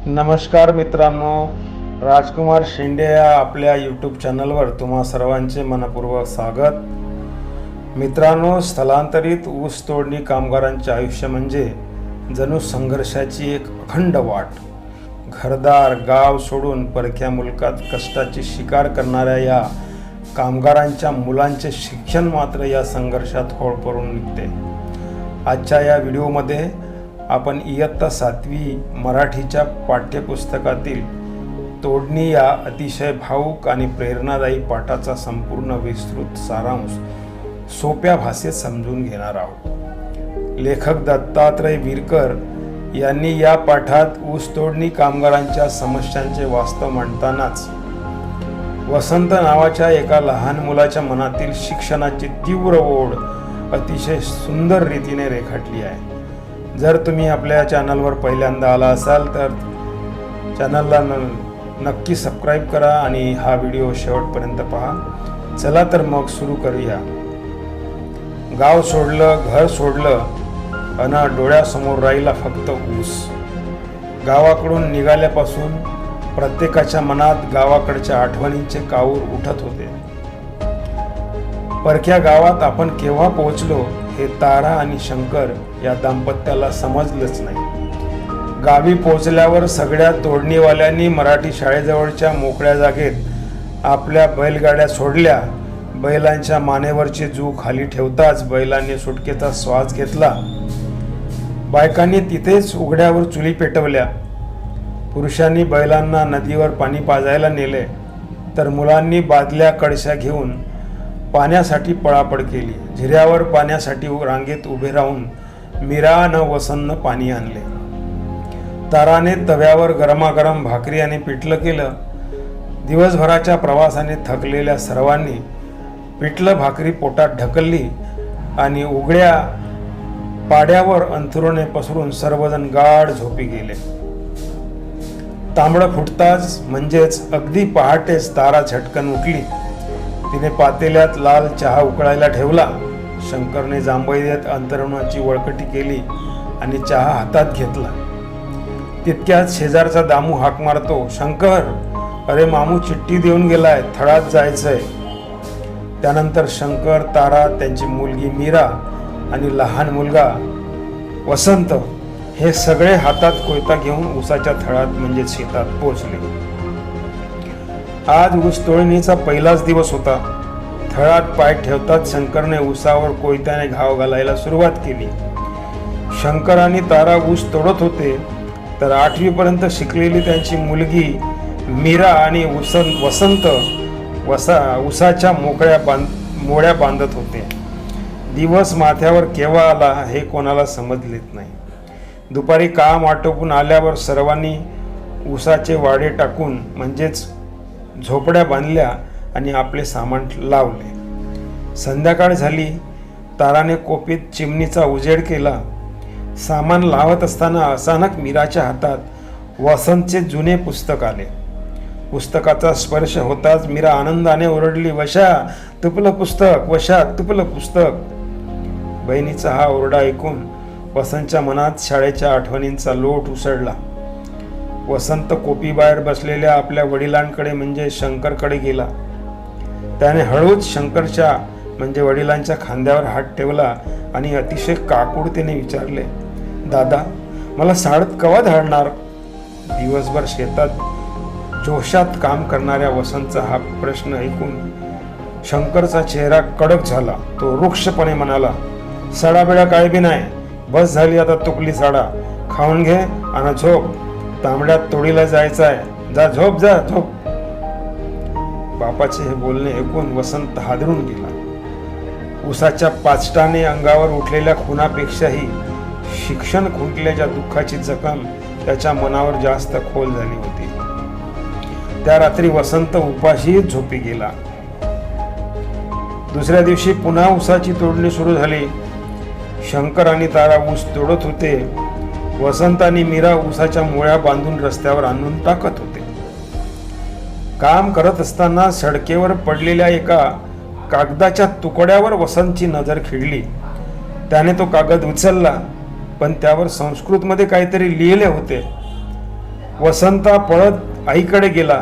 नमस्कार मित्रांनो, राजकुमार शिंदे या आपल्या यूट्यूब चॅनलवर तुम्हा सर्वांचे मनपूर्वक स्वागत. मित्रांनो, स्थलांतरित ऊस तोडणी कामगारांचे आयुष्य म्हणजे जणू संघर्षाची एक अखंड वाट. घरदार गाव सोडून परक्या मुलकात कष्टाची शिकार करणाऱ्या या कामगारांच्या मुलांचे शिक्षण मात्र या संघर्षात होळकरून निघते. आजच्या या व्हिडिओमध्ये आपण इयत्ता 7वी मराठीच्या पाठ्यपुस्तकातील तोडणी या अतिशय भावूक आणि प्रेरणादायी पाठाचा संपूर्ण विस्तृत सारांश सोप्या भाषेत समजून घेणार आहोत. लेखक दत्तात्रय विरकर यांनी या पाठात ऊस तोडणी कामगारांच्या समस्यांचे वास्तव मांडतानाच वसंत नावाच्या एका लहान मुलाच्या मनातील शिक्षणाची तीव्र ओढ अतिशय सुंदर रीतीने रेखाटली आहे. जर तुम्ही आपल्या चॅनलवर पहिल्यांदा आला असाल तर चॅनलला नक्की सबस्क्राईब करा आणि हा व्हिडिओ शेवटपर्यंत पहा. चला तर मग सुरू करूया. गाव सोडलं, घर सोडलं अन डोळ्यासमोर राहिला फक्त ऊस. गावाकडून निघाल्यापासून प्रत्येकाच्या मनात गावाकडच्या आठवणींचे काऊर उठत होते. परक्या गावात आपण केव्हा पोहोचलो हे तारा आणि शंकर या दाम्पत्याला समजलंच नाही. गावी पोहोचल्यावर सगळ्या तोडणीवाल्यांनी मराठी शाळेजवळच्या मोकळ्या जागेत आपल्या बैलगाड्या सोडल्या. बैलांच्या मानेवरची जू खाली ठेवताच बैलांनी सुटकेचा श्वास घेतला. बायकांनी तिथेच उघड्यावर चुली पेटवल्या. पुरुषांनी बैलांना नदीवर पाणी पाजायला नेले तर मुलांनी बादल्या कळशा घेऊन पाण्यासाठी पळापळ केली. झिऱ्यावर पाण्यासाठी रांगेत उभे राहून मीरा न वसंतनं पाणी आणले. ताराने तव्यावर गरमागरम भाकरी आणि पिठलं केलं. दिवसभराच्या प्रवासाने थकलेल्या सर्वांनी पिठलं भाकरी पोटात ढकलली आणि उघड्या पाड्यावर अंथरुणे पसरून सर्वजण गाढ झोपी गेले. तांबडं फुटताच म्हणजेच अगदी पहाटेच तारा झटकन उठली. तिने पातेल्यात लाल चहा उकळायला ठेवला. शंकरने जांभई देत अंतरुणाची वळकटी केली आणि चहा हातात घेतला. तितक्यात शेजारचा दामू हाक मारतो, शंकर, अरे मामू चिठ्ठी देऊन गेलाय, थळात जायचंय. त्यानंतर शंकर, तारा, त्यांची मुलगी मीरा आणि लहान मुलगा वसंत हे सगळे हातात कोयता घेऊन ऊसाच्या थळात म्हणजे शेतात पोहोचले. आज ऊस तोडणीचा पहिलाच दिवस होता. थळात पाय ठेवताच शंकरने ऊसावर कोयत्याने घाव घालायला सुरुवात केली. शंकर आणि तारा ऊस तोडत होते तर 8वी पर्यंत शिकलेली त्यांची मुलगी मीरा आणि वसंत ऊसाच्या मोळ्या बांधत होते. दिवस माथ्यावर केव्हा आला हे कोणाला समजलेच नाही. दुपारी काम आटोपून आल्यावर सर्वांनी ऊसाचे वाडे टाकून म्हणजेच झोपड्या बांधल्या आणि आपले सामान लावले. संध्याकाळ झाली. ताराने कोपीत चिमणीचा उजेड केला. सामान लावत असताना अचानक मीराच्या हातात वसंतचे जुने पुस्तक आले. पुस्तकाचा स्पर्श होताच मीरा आनंदाने ओरडली, वशा तुपलं पुस्तक, वशा तुपलं पुस्तक. बहिणीचा हा ओरडा ऐकून वसंतच्या मनात शाळेच्या आठवणींचा लोट उसळला. वसंत कोपीबाहेर बसलेल्या आपल्या वडिलांकडे म्हणजे शंकरकडे गेला. त्याने हळूच शंकरच्या म्हणजे वडिलांच्या खांद्यावर हात ठेवला आणि अतिशय काकुळतेने विचारले, दादा, मला साळत कवा धाडणार? दिवसभर शेतात जोशात काम करणाऱ्या वसंतचा हा प्रश्न ऐकून शंकरचा चेहरा कडक झाला. तो रुक्षपणे म्हणाला, सडाबिडा काय बी नाही, बस झाली आता तुपली साडा, खाऊन घे आणि झोप. तांबड्यात तोडीला जायचं आहे, जा झोप, जा झोप. बापाचे हे बोलणे ऐकून वसंत हादरून गेला. ऊसाच्या पाचटाने अंगावर उठलेल्या खुनापेक्षाही शिक्षण खुंटल्याच्या दुःखाची जखम त्याच्या मनावर जास्त खोल झाली होती. त्या रात्री वसंत उपाशीच झोपी गेला. दुसऱ्या दिवशी पुन्हा ऊसाची तोडणी सुरू झाली. शंकर आणि तारा ऊस तोडत होते. वसंत आणि मीरा ऊसाच्या मोळ्या बांधून रस्त्यावर आणून टाकत होते. काम करत असताना सडकेवर पडलेल्या एका कागदाच्या तुकड्यावर वसंतची नजर खिळली. त्याने तो कागद उचलला, पण त्यावर संस्कृतमध्ये काहीतरी लिहिले होते. वसंता पळत आईकडे गेला,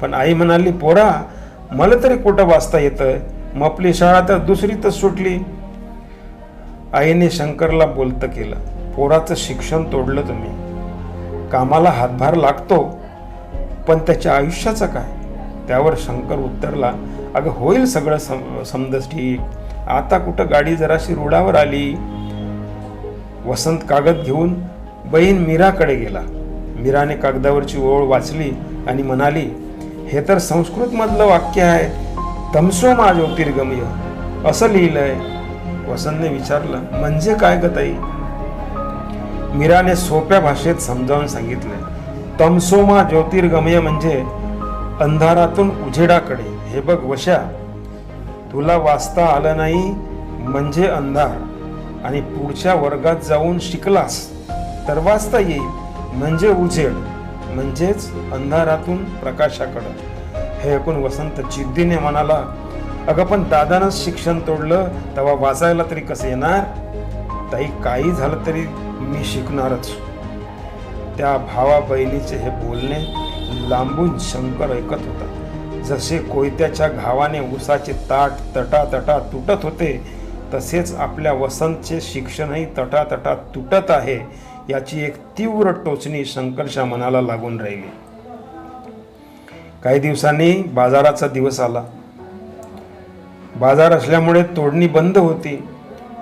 पण आई म्हणाली, पोरा मला तरी कुठं वाचता येतंय, मग आपली शाळा तर दुसरीतच सुटली. आईने शंकरला बोलतं केलं, पोराचं शिक्षण तोडलं तुम्ही. कामाला हातभार लागतो, पण त्याच्या आयुष्याचं काय? त्यावर शंकर उत्तरला, अगं होईल सगळं समजच ठीक, आता कुठं गाडी जराशी रुळावर आली. वसंत कागद घेऊन बहीण मीराकडे गेला. मीराने कागदावरची ओळ वाचली आणि म्हणाली, हे तर संस्कृत मधलं वाक्य आहे, तमसो मा ज्योतिर्गमय असं लिहिलंय. वसंतने विचारलं, म्हणजे काय ग ताई? मीराने सोप्या भाषेत समजावून सांगितले, तमसोमा ज्योतिर्गमय म्हणजे अंधारातून उजेडाकडे. हे बघ वशा, तुला वाचता आलं नाही म्हणजे अंधार, आणि पुढच्या वर्गात जाऊन शिकलास तर वाचता येईल म्हणजे उजेड, म्हणजेच अंधारातून प्रकाशाकडं. हे ऐकून वसंत जिद्दीने म्हणाला, अगं पण दादानंच शिक्षण तोडलं तेव्हा वाचायला तरी कसं येणार? ताई काही झालं तरी मी शिकणारच. त्या भावा बहिणीचे हे बोलणे लांबून शंकर ऐकत होता. जसे कोयत्याच्या घावाने उसाचे ताट तटातटा तुटत होते, तसेच आपल्या वसंतचे शिक्षणही तटातटा तुटत आहे याची एक तीव्र टोचणी शंकरच्या मनाला लागून राहिली. काही दिवसांनी बाजाराचा दिवस आला. बाजार असल्यामुळे तोडणी बंद होती.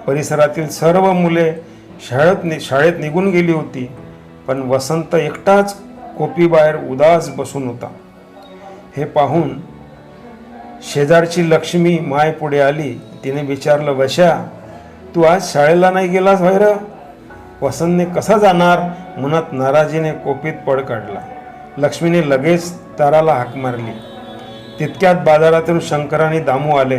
परिसरातील सर्व मुले शाळेत निघून गेली होती, पण वसंत एकटाच कोपीबाहेर उदास बसून होता. हे पाहून शेजारची लक्ष्मी माय पुढे आली. तिने विचारलं, वशा तू आज शाळेला नाही गेलास व्हैर? वसंतने कसा जाणार म्हणत नाराजीने कोपीत पळ काढला. लक्ष्मीने लगेच ताराला हाक मारली. तितक्यात बाजारातून शंकर आणि दामू आले.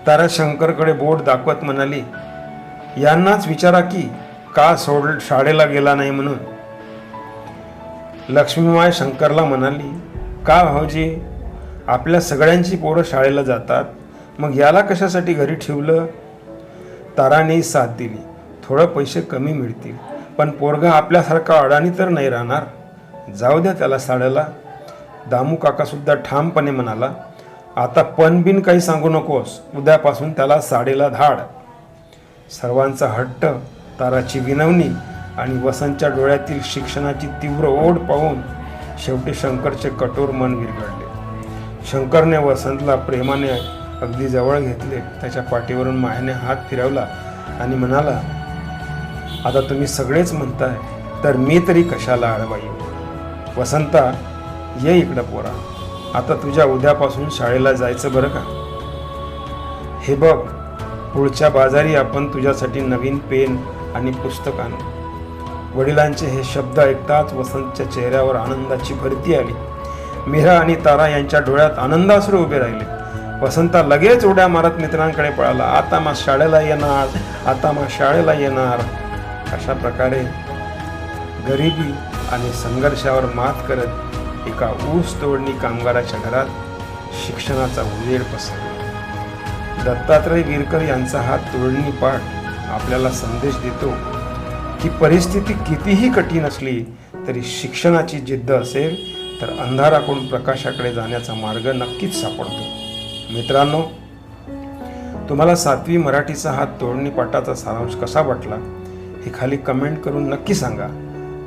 तारा शंकरकडे बोट दाखवत म्हणाली, यांनाच विचारा की का शाळेला गेला नाही म्हणून. लक्ष्मीमाय शंकरला म्हणाली, का भाऊजी, आपल्या सगळ्यांची पोरं शाळेला जातात, मग याला कशासाठी घरी ठेवलं? ताराने साथ दिली, थोडं पैसे कमी मिळतील, पण पोरगा आपल्यासारखा अडाणी तर नाही राहणार, जाऊ द्या त्याला शाळेला. दामू काका सुद्धा ठामपणे म्हणाला, आता पण बिन काही सांगू नकोस, उद्यापासून त्याला शाळेला धाड. सर्वांचा हट्ट, ताराची विनवणी आणि वसंतच्या डोळ्यातील शिक्षणाची तीव्र ओढ पाहून शेवटी शंकरचे कठोर मन विरघळले. शंकरने वसंतला प्रेमाने अगदी जवळ घेतले, त्याच्या पाठीवरून मायेने हात फिरवला आणि म्हणाला, आता तुम्ही सगळेच म्हणताय तर मी तरी कशाला आडवा येऊ. वसंता, ये इकडं पोरा, आता तुझ्या उद्यापासून शाळेला जायचं बरं का. हे बघ, पुढच्या बाजारी आपण तुझ्यासाठी नवीन पेन आणि पुस्तक आणू. वडिलांचे हे शब्द ऐकताच वसंतच्या चेहऱ्यावर आनंदाची भरती आली. मीरा आणि तारा यांच्या डोळ्यात आनंदाश्रू उभे राहिले. वसंता लगेच उड्या मारत मित्रांकडे पळाला, आता मग शाळेला येणार, आता मग शाळेला येणार. अशा प्रकारे गरिबी आणि संघर्षावर मात करत एका ऊस तोडणी कामगाराच्या घरात शिक्षणाचा उजेड पसरला. दत्तात्रय वीरकर यांचा हा तोडणी पाठ आपल्याला संदेश देतो की परिस्थिती कितीही कठीण असली तरी शिक्षणाची जिद्द असेल तर अंधाराकडून प्रकाशाकडे जाण्याचा मार्ग नक्कीच सापडतो. मित्रांनो, तुम्हाला 7वी मराठीचा हा तोडणी पाठाचा सारांश कसा वाटला हे खाली कमेंट करून नक्की सांगा.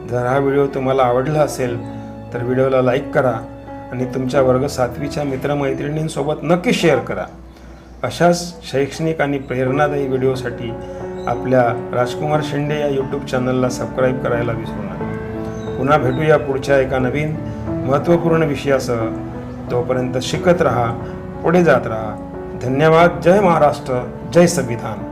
जर हा व्हिडिओ तुम्हाला आवडला असेल तर व्हिडिओला लाईक करा आणि तुमच्या वर्ग 7वीच्या मित्रमैत्रिणींसोबत नक्की शेअर करा. अशाच शैक्षणिक आणि प्रेरणादायी व्हिडिओसाठी आपल्या राजकुमार शिंदे या यूट्यूब चॅनलला सबस्क्राईब करायला विसरू नका. पुन्हा भेटूया पुढच्या एका नवीन महत्त्वपूर्ण विषयासह. तोपर्यंत शिकत राहा, पुढे जात राहा. धन्यवाद. जय महाराष्ट्र, जय संविधान.